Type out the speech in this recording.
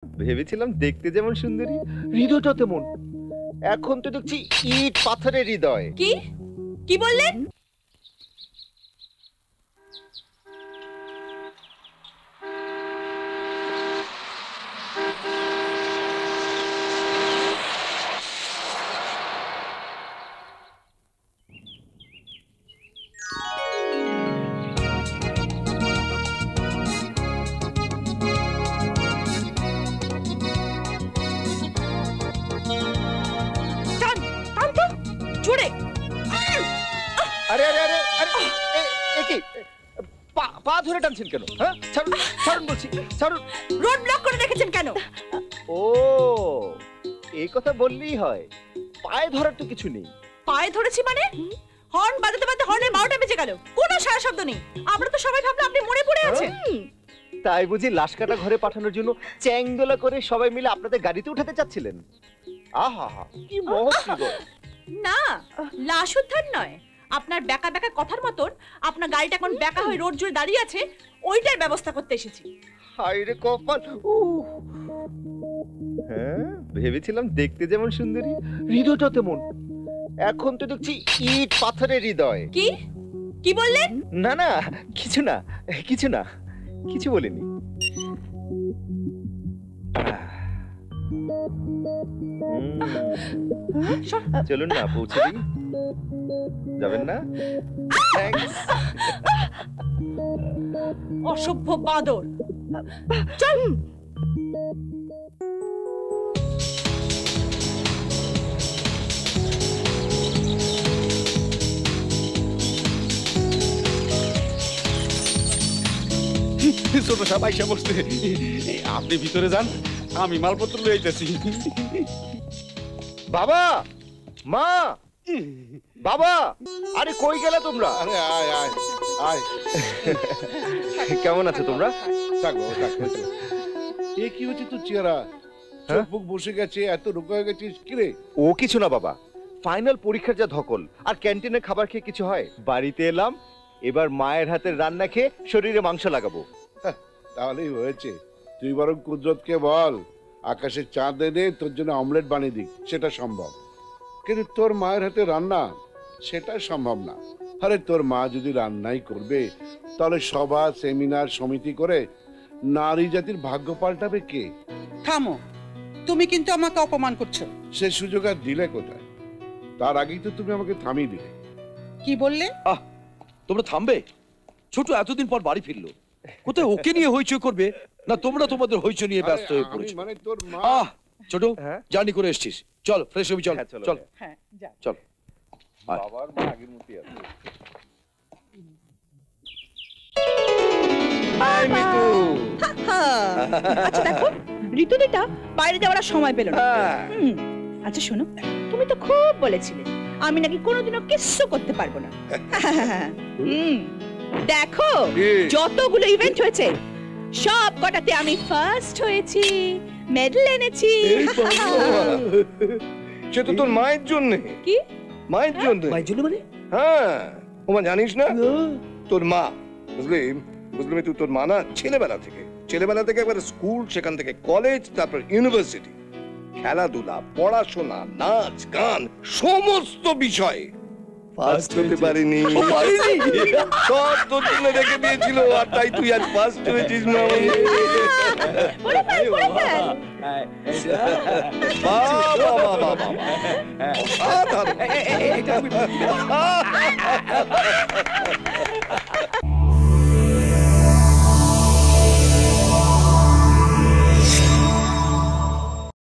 ভেবেছিলাম দেখতে যেমন সুন্দরী হৃদয়টা তেমন। এখন তো দেখছি ইট পাথরের হৃদয়। কি কি বললেন? আরে আরে আরে আরে এ কি পা ধরে টানছেন কেন? হ্যাঁ ছাড়ুন ছাড়ুন বলছি, ছাড়ুন। রোড ব্লক করে রেখেছেন কেন? ও এই কথা বললেই হয়, পায়ে ধরার তো কিছু নেই। পায়ে ধরেছি মানে? হর্ন বাজাতে বাজাতে হর্নের 12টা বেজে গেল, কোনো সারা শব্দ নেই। আমরা তো সবাই ভাবলাম আপনি মরে পড়ে আছেন। তাই বুঝি লাশ কাটা ঘরে পাঠানোর জন্য চ্যাংদোলা করে সবাই মিলে আপনাদের গাড়িতে উঠাতে চাচ্ছিলেন? আহা কি মহৎ। না, লাশ উদ্ধার নয়, আপনার বেকা বেকা কথার মতন আপনার গাড়িটা এখন বেকা হয়ে রোড জুড়ে দাঁড়িয়ে আছে, ওইটার ব্যবস্থা করতে এসেছি। হায় রে কপাল। হ্যাঁ ভেবেছিলাম দেখতে যেমন সুন্দরী হৃদয়টা তেমন। এখন তো দেখছি ইট পাথরের হৃদয়। কি কি বললেন? না না কিছু না কিছু না, কিছু বলিনি। চলুন না পৌঁছে দিই। যাবেন না? অসভ্য বাঁদর, চল। ছোট সাহেব আইসা বসছে, আপনি ভিতরে যান, আমি মালপত্র লয়ে আইতাছি। বাবা মা বাবা, আরে কই গেলে তোমরা? আরে আয় আয় আয়। কেমন আছো তোমরা? থাকো থাকো। এ কি হচ্ছে তোর চেহারা? চোখ বুক বসে গেছে, এত রোগা হয়ে গেছিস কি রে? ও কিছু না বাবা, ফাইনাল পরীক্ষার যা ধকল, আর ক্যান্টিনের খাবার খেয়ে কিছু হয়? বাড়িতে এলাম, এবার মায়ের হাতের রান্না খেয়ে শরীরে মাংস লাগাবো। তাহলেই হয়েছে। তুই বরং কুদরতকে বল আকাশে চাঁদ এনে তোর জন্য অমলেট বানিয়ে দিক, সেটা সম্ভব। কিন্তু তোর মায়ের হাতে রান্না সেটা সম্ভব না। আরে তোর মা যদি রান্নাই করবে, তাহলে সভা সেমিনার সমিতি করে নারী জাতির ভাগ্য পাল্টাবে কে? থামো, তুমি কিন্তু আমাকে অপমান করছো। সে সুযোগ আর দিলে কোথায়? তার আগেই তো তুমি আমাকে থামিয়ে দিলে। কি বললে? তোমরা থামবে? ছোট এতদিন পর বাড়ি ফিরলো, কোথায় ওকে নিয়ে হইচই করবে না তোমরা তোমাদের হইচই নিয়ে ব্যস্ত হয়ে পড়েছো? মানে তোর মা। ছোট জার্নি করে এসেছিস, চল ফ্রেশ হবি, চল চল। হ্যাঁ যা চল। বাবার মা আগের মতই আছে। আচ্ছা দেখো, ঋতুদিটা বাইরে যাওয়ার সময় পেল না। আচ্ছা শোনো, তুমি তো খুব বলেছিলে আমি নাকি কোনোদিনও কিচ্ছু করতে পারবো না। দেখো যতগুলো ইভেন্ট হয়েছে সব কটাতে আমি ফার্স্ট হয়েছি, মেডেল এনেছি। সে তো তোর মায়ের জন্য। কি মায়ের জন্য? মায়ের জন্য মানে? হ্যাঁ, ওমা জানিস না তোর মা, বুঝলি বুঝলি তুই, তোর মা না ছেলেবেলা থেকে একবারে স্কুল, সেখান থেকে কলেজ, তারপর ইউনিভার্সিটি, খেলাধুলা, পড়াশোনা, নাচ গান, সমস্ত বিষয়ে ফার্স্ট হতে পারিনি। সব তোর জন্য রেখে দিয়েছিল, আর তাই তুই আজ ফার্স্ট হয়েছিস।